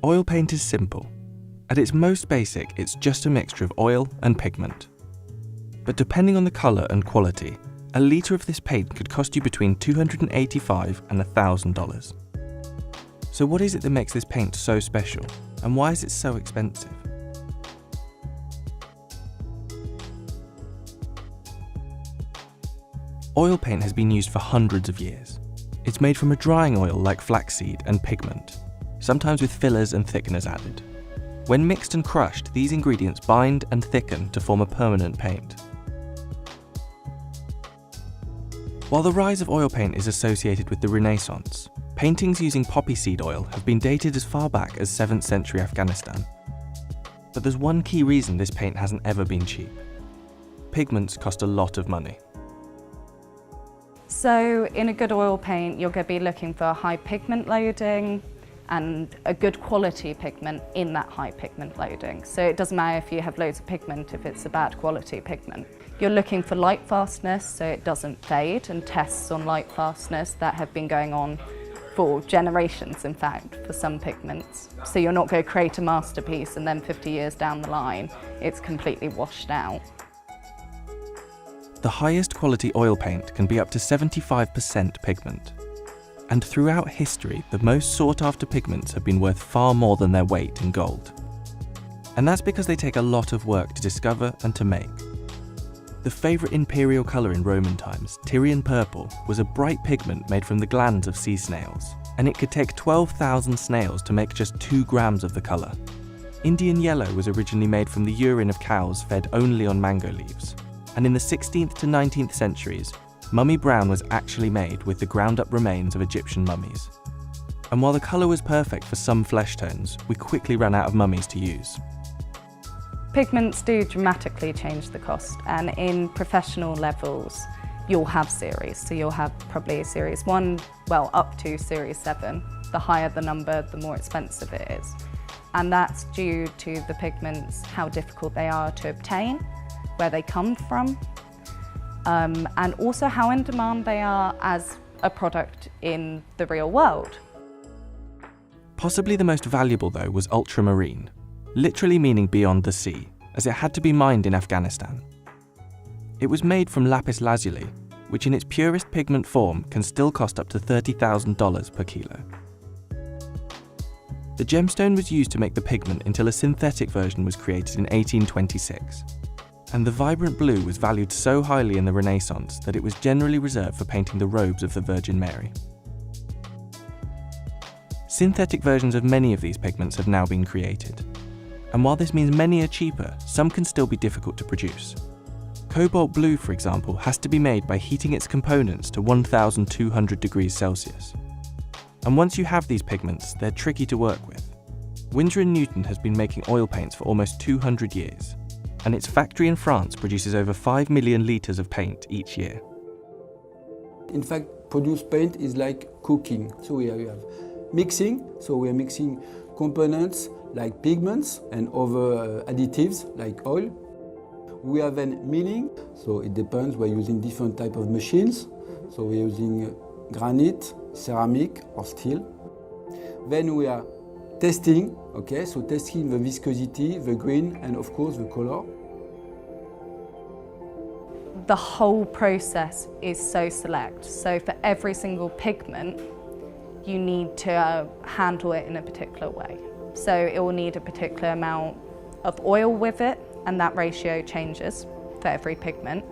Oil paint is simple. At its most basic, it's just a mixture of oil and pigment. But depending on the colour and quality, a litre of this paint could cost you between $285 and $1,000. So what is it that makes this paint so special, and why is it so expensive? Oil paint has been used for hundreds of years. It's made from a drying oil like flaxseed and pigment, sometimes with fillers and thickeners added. When mixed and crushed, these ingredients bind and thicken to form a permanent paint. While the rise of oil paint is associated with the Renaissance, paintings using poppy seed oil have been dated as far back as 7th century Afghanistan. But there's one key reason this paint hasn't ever been cheap. Pigments cost a lot of money. So in a good oil paint, you're going to be looking for high pigment loading and a good quality pigment in that high pigment loading. So it doesn't matter if you have loads of pigment if it's a bad quality pigment. You're looking for light fastness so it doesn't fade, and tests on light fastness that have been going on for generations, in fact, for some pigments. So you're not going to create a masterpiece and then 50 years down the line, it's completely washed out. The highest quality oil paint can be up to 75% pigment. And throughout history, the most sought-after pigments have been worth far more than their weight in gold. And that's because they take a lot of work to discover and to make. The favourite imperial colour in Roman times, Tyrian purple, was a bright pigment made from the glands of sea snails, and it could take 12,000 snails to make just 2 grams of the colour. Indian yellow was originally made from the urine of cows fed only on mango leaves, and in the 16th to 19th centuries, mummy brown was actually made with the ground-up remains of Egyptian mummies. And while the colour was perfect for some flesh tones, we quickly ran out of mummies to use. Pigments do dramatically change the cost, and in professional levels, you'll have series. So you'll have probably series 1, well, up to series 7. The higher the number, the more expensive it is. And that's due to the pigments, how difficult they are to obtain, where they come from, and also how in demand they are as a product in the real world. Possibly the most valuable, though, was ultramarine, literally meaning beyond the sea, as it had to be mined in Afghanistan. It was made from lapis lazuli, which in its purest pigment form can still cost up to $30,000 per kilo. The gemstone was used to make the pigment until a synthetic version was created in 1826. And the vibrant blue was valued so highly in the Renaissance that it was generally reserved for painting the robes of the Virgin Mary. Synthetic versions of many of these pigments have now been created. And while this means many are cheaper, some can still be difficult to produce. Cobalt blue, for example, has to be made by heating its components to 1,200 degrees Celsius. And once you have these pigments, they're tricky to work with. Winsor & Newton has been making oil paints for almost 200 years. And its factory in France produces over 5 million litres of paint each year. In fact, produce paint is like cooking. So we have mixing, so we are mixing components like pigments and other additives like oil. We have then milling, so it depends, we're using different type of machines. So we're using granite, ceramic or steel. Then we are testing, okay, so testing the viscosity, the grain, and of course the color. The whole process is so select. So for every single pigment, you need to handle it in a particular way. So it will need a particular amount of oil with it, and that ratio changes for every pigment.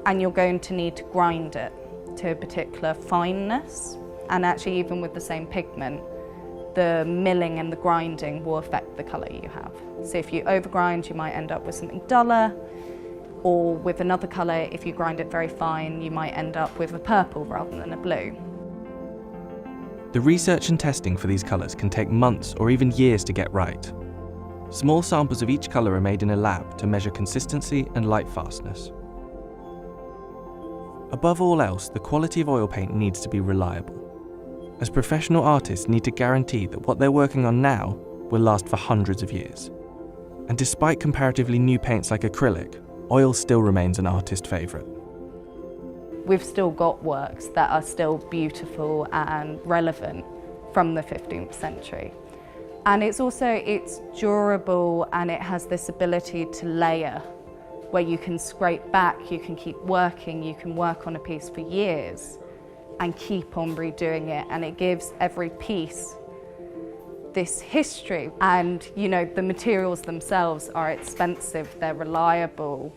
And you're going to need to grind it to a particular fineness. And actually, even with the same pigment, the milling and the grinding will affect the colour you have. So if you overgrind, you might end up with something duller, or with another colour, if you grind it very fine, you might end up with a purple rather than a blue. The research and testing for these colours can take months or even years to get right. Small samples of each colour are made in a lab to measure consistency and light fastness. Above all else, the quality of oil paint needs to be reliable, as professional artists need to guarantee that what they're working on now will last for hundreds of years. And despite comparatively new paints like acrylic, oil still remains an artist favourite. We've still got works that are still beautiful and relevant from the 15th century. And it's durable, and it has this ability to layer, where you can scrape back, you can keep working, you can work on a piece for years and keep on redoing it, and it gives every piece this history. And you know, the materials themselves are expensive, they're reliable,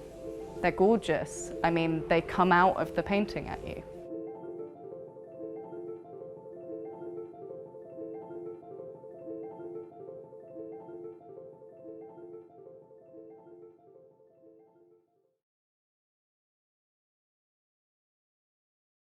they're gorgeous. I mean, they come out of the painting at you.